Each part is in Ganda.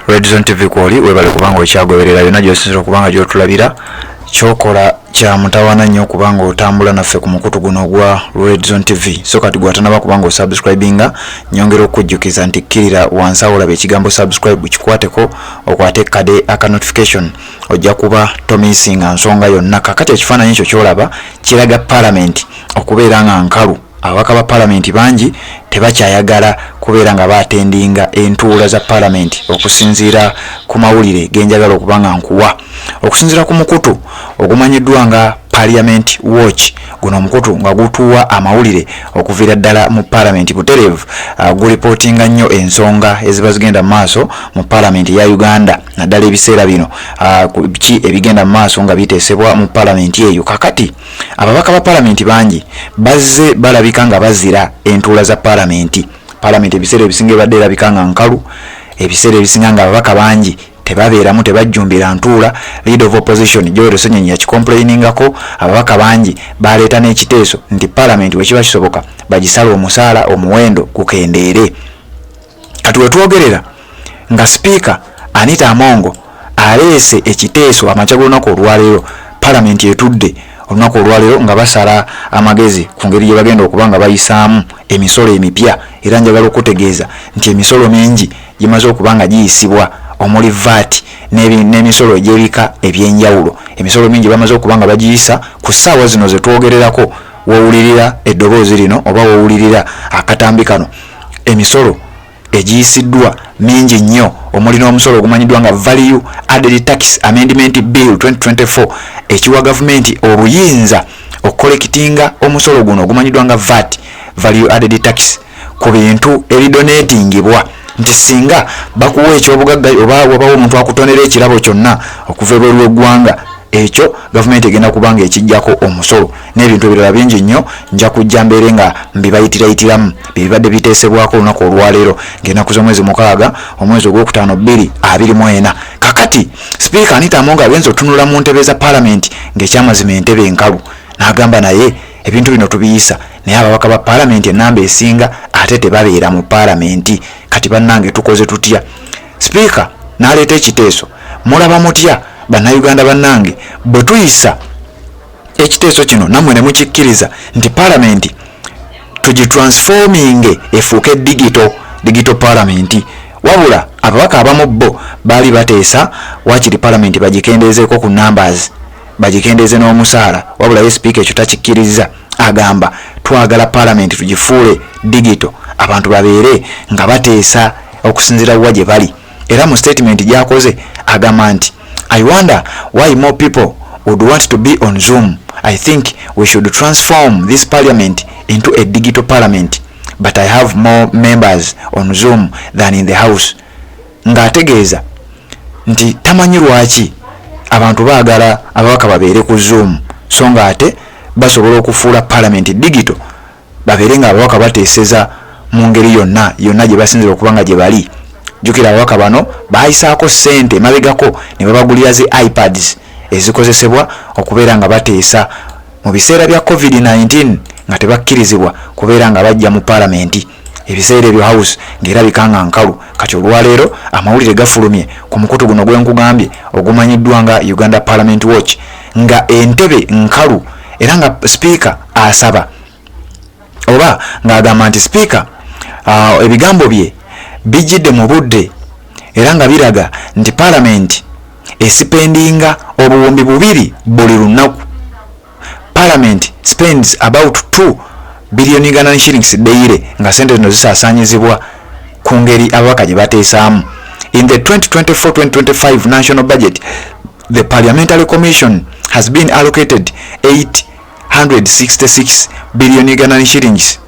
Red Zone TV kwoli webale kubanga okyagoberera byonna gy'osinzira okubanga gy'otulabira kyokola kya mutawana nnyo kubanga otambula naffe ku mukutu guno gwa Red Zone TV. So kati gwatanaba kubanga osubscribinga nyongera okujjukiza nti kkirira wansi awo olaba ekigambo subscribe kikwateko okwate kade aka notification ojja kuba tomisinga nsonga yonna. Kakati ekifaananyi ekyo kyolaba kiraga parliament okubeera nga nkalu. Ababaka ba parliament bangi tebakyayagala kubeera nga baatendinga entuula za parliament okusinziira ku mawulire genjagala okubanga nkuwa. Okusinziira ku mukutu ogumanyiddwa nga Parliament Watch, guno omukutu nga gutuwa amawulire okuviira ddala mu parliament butereevu, guripotinga nnyo ensonga eziba zigenda mu maaso mu parliament ya Uganda naddala ebiseera bino ki ebigenda mu maaso nga biteesebwa mu parliament eyo. Kakati ababaka ba parliament bangi bazze balabika nga bazira entuula za parliament ebiseera ebisinga ebadde erabika nga nkalu, ebiseera ebisinga nga ababaka bangi tebabeeramu tebajjumbira ntuula. Leader of opposition Joel Sonyenyi yakicomplainingako, ababaka bangi baleeta n'ekiteeso nti parliament wekiba kisoboka bagisala omusaala omuwendo gukendeere. Kati wetwogerera nga speaker Anita Amongo aleese ekiteeso amakya g'olunaku olwaleero, parliament etudde olunaku olwaleero nga basala amagezi ku ngeri gye bagenda okuba nga bayisaamu emisolo emipya. Era njagala okutegeeza nti emisolo mingi gimaze okuba nga giyisibwa omuli VAT n'emisolo egy'ebika ebyenjawulo. Emisolo mingi bamaze okuba nga bagiyisa ku ssaawa zino ze twogererako. Wowulirira eddoboozi lino oba wowulirira akatambi kano, emisolo egiyisiddwa mingi nnyo, omuli n'omusolo ogumanyiddwa nga Value Added Tax Amendment Bill 2024 ekiwa gavumenti obuyinza okukolekitinga omusolo guno ogumanyiddwa nga VAT, Value Added Tax, ku bintu ebidonetingibwa. Nti singa bakuwa ekyobugagga oba wabawo omuntu akutonera ekirabo kyonna okuva ebweru w'eggwanga, ekyo gavumenti egenda kubanga ekijjako omusolo n'ebintu ebirala bingi nnyo. Nja kujja mbeere nga mbibayitirayitiramu bibadde biteesebwako olunaku olwaleero ng'ennaku z'omwezi 6 omwezi ogwokutaano 2024. Kakati speaker Anita Amongo agenza otunula mu ntebe za parliament ng'ekyamazima entebe enkalu, n'agamba naye ebintu bino tubiyisa naye ababaka ba parliament ennamba esinga ate tebabeera mu parliament. Kati bannange tukoze tutya? Speaker n'aleeta ekiteeso. Mulaba mutya bannayuganda bannange bwe tuyisa ekiteeso kino nammwe ne mukikkiriza nti parliament tugitransforminge efuuke digital parliament? Wabula ababaka abamu bo baali bateesa wakiri parliament bagikendeezeeko ku numbers, bagikendeeze n'omusaala. Wabula ye speaker ekyo takikkiriza, agamba twagala parliament tugifuule digital, abantu babeere nga bateesa okusinziira wa gye bali. Era mu statement gy'akoze agamba nti I wonder why more people would want to be on Zoom. I think we should transform this parliament into a digital parliament, but I have more members on Zoom than in the house. Ng'ategeeza nti tamanyi lwaki abantu baagala ababaka babeere ku Zoom so nga ate basobola okufuula parliament digital, babeere nga ababaka bateeseza mu ngeri yonna gye basinzira okuba nga gye bali. Jjukira ababaka bano baayisaako ssente mabegako ne babagulira zi iPads ezikozesebwa okubeera nga bateesa mu biseera bya COVID-19 nga tebakkirizibwa kubeera nga bajja mu parliament. Ebiseera ebyo house ng'erabika nga nkalu. Kati olwaleero amawulire gafulumye ku mukutu guno gwenkugambye ogumanyiddwa nga Uganda Parliament Watch nga entebe nkalu, era nga speaker asaba oba ng'agamba nti speaker ebigambo bye bijjidde mu budde era nga biraga nti parliament esipendinga obuwumbi 2 buli lunaku. Parliament spends about 2 billion Ugandan shillings daily nga sente zino zisaasaanyizibwa ku ngeri ababaka gye bateesaamu. In the 2024-2025 national budget, the Parliamentary Commission has been allocated 866 billion Ugandan shillings,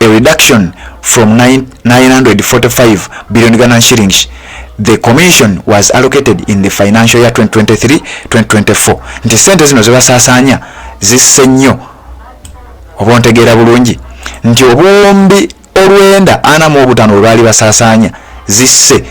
a reduction from 945 billion Ugandan shillings the commission was allocated in the financial year 2023-2024. Nti sente zino zebasaasaanya zisse nnyo. Oba ontegeera bulungi nti obuwumbi 945 bwe baali basaasaanya zisse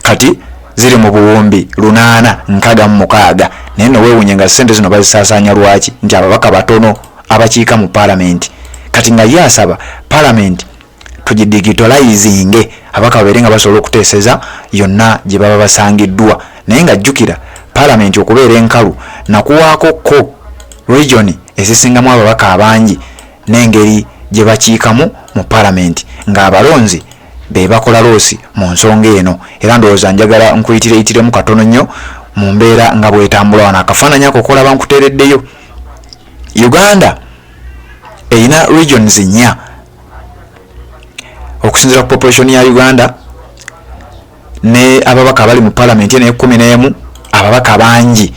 kati ziri mu buwumbi 866. Naye no weewuunye nga sente zino bazisaasaanya lwaki? Nti ababaka batono abakiika mu parliament. Kati nga ye asaba parliament tugidigitalizing ababaka babeere nga basobola okuteeseza yonna gye baba basangiddwa. Naye nga jjukira parliament okubeera enkalu nakuwaako ko region ezisingamu ababaka abangi n'engeri gye bakiikamu mu parliament ng'abalonzi be bakola loosi mu nsonga eno. Era ndowooza njagala nkuyitireitiremu katono nnyo mu mbeera nga bwetambula wano. Akafaananyi ako kolaba nkuteereddeyo. Uganda erina regions 4 okusinziira ku population ya Uganda ne ababaka abali mu parliament ne 11 ababaka bangi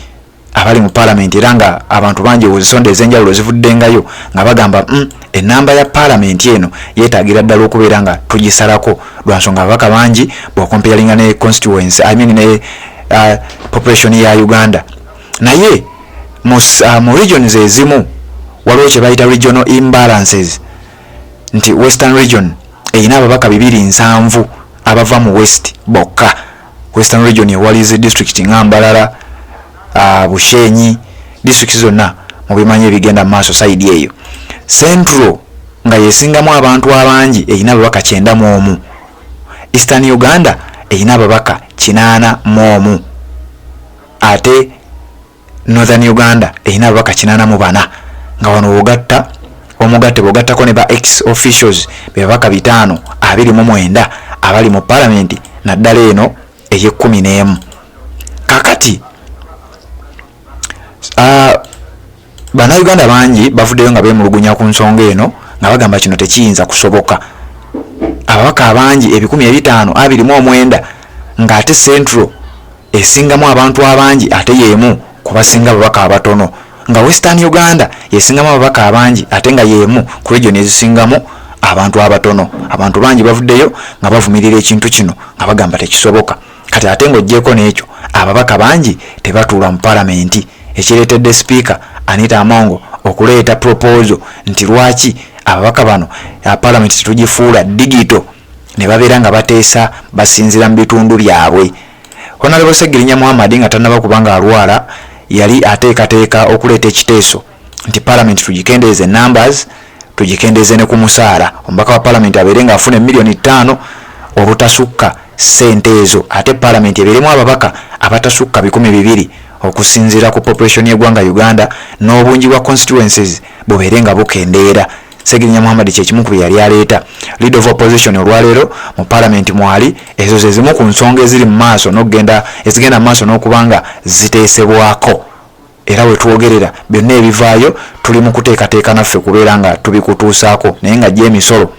abali mu parliament era nga abantu bangi ozisonde ezenjawulo zivuddengayo nga bagamba enamba ya parliament eno yeetagira ddala okubeera nga tugisalako lwa nsonga ababaka bangi bw'okomparinga ne constituency ne population ya Uganda. Naye mu regions ezimu waliwo kye bayita regional imbalances nti Western region erina ababaka 270 abava mu west bokka. Western region ewalize district nga Mbarara, Bushenyi, district zonna mubimanyi ebigenda mu maaso side eyo. Central nga yesingamu abantu abangi erina ababaka 91. Eastern Uganda erina ababaka 81. Ate Northern Uganda erina ababaka 84 nga wano omugatte bwogattako ne ba ex officials bebabaka 529 abali mu parliament naddala eno ey'11. Kakati Bannayuganda bangi bavuddeyo nga beemulugunya ku nsonga eno nga bagamba kino tekiyinza kusoboka. Ababaka abangi 529 ng'ate Central esingamu abantu abangi ate y'emu ku basinga ababaka abatono, nga Western Uganda yesingamu ababaka abangi ate nga y'emu ku region ezisingamu abantu abatono. Abantu bangi bavuddeyo nga bavumirira ekintu kino nga bagamba tekisoboka. Kati ate ng'oggyeko n'ekyo ababaka bangi tebatuula mu parliament, ekireetedde speaker Anita Amongo okuleeta proposal nti lwaki ababaka bano parliament tetugifuula digital ne babeera nga bateesa basinzira mu bitundu byabwe. Honorable Segirinya Muhammad nga tannaba kubanga alwala yali ateekateeka okuleeta ekiteeso nti parliament tugikendeeze numbers, tugikendeeze ne ku musaala. Omubaka wa parliament abeere nga afuna million 5 obutasukka ssente ezo, ate parliament ebeeremu ababaka abatasukka 200 okusinziira ku population y'eggwanga Uganda n'obungi bwa constituencies bubeere nga bukendeera. Segirinya Muhammad kyekimu ku yali aleeta. Leader of opposition olwaleero mu parliament mwali ezo ze zimu ku nsonga eziri mu maaso ezigenda mu maaso n'okubanga ziteesebwako. Era we twogerera byonna ebivaayo tuli mu kuteekateeka naffe kubeera nga tubikutuusaako, naye nga gy'emisolo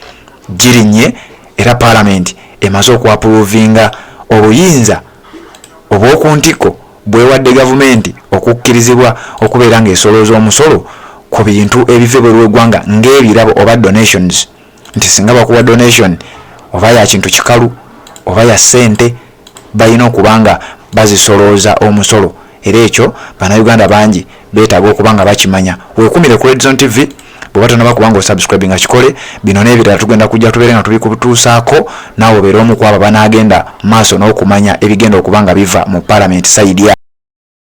girinnye era parliament emaze okwapuruvinga obuyinza obw'oku ntiko bwewadde gavumenti okukkirizibwa okubeera ng'esolooza omusolo ku bintu ebive bwe lw'eggwanga ng'ebirabo oba donations. Nti singa bakuwa donation oba ya kintu kikalu oba ya ssente balina okubanga bazisolooza omusolo. Era ekyo Bannayuganda bangi beetaaga okubanga bakimanya. Weekumire ku Red Zone TV bw'oba tonaba kubanga osubscribe nga kikole. Bino n'ebirala tugenda kujja tubeere nga tubikutuusaako naawe obeere omu ku abo banaagenda maaso n'okumanya ebigenda okubanga biva mu parliament side ya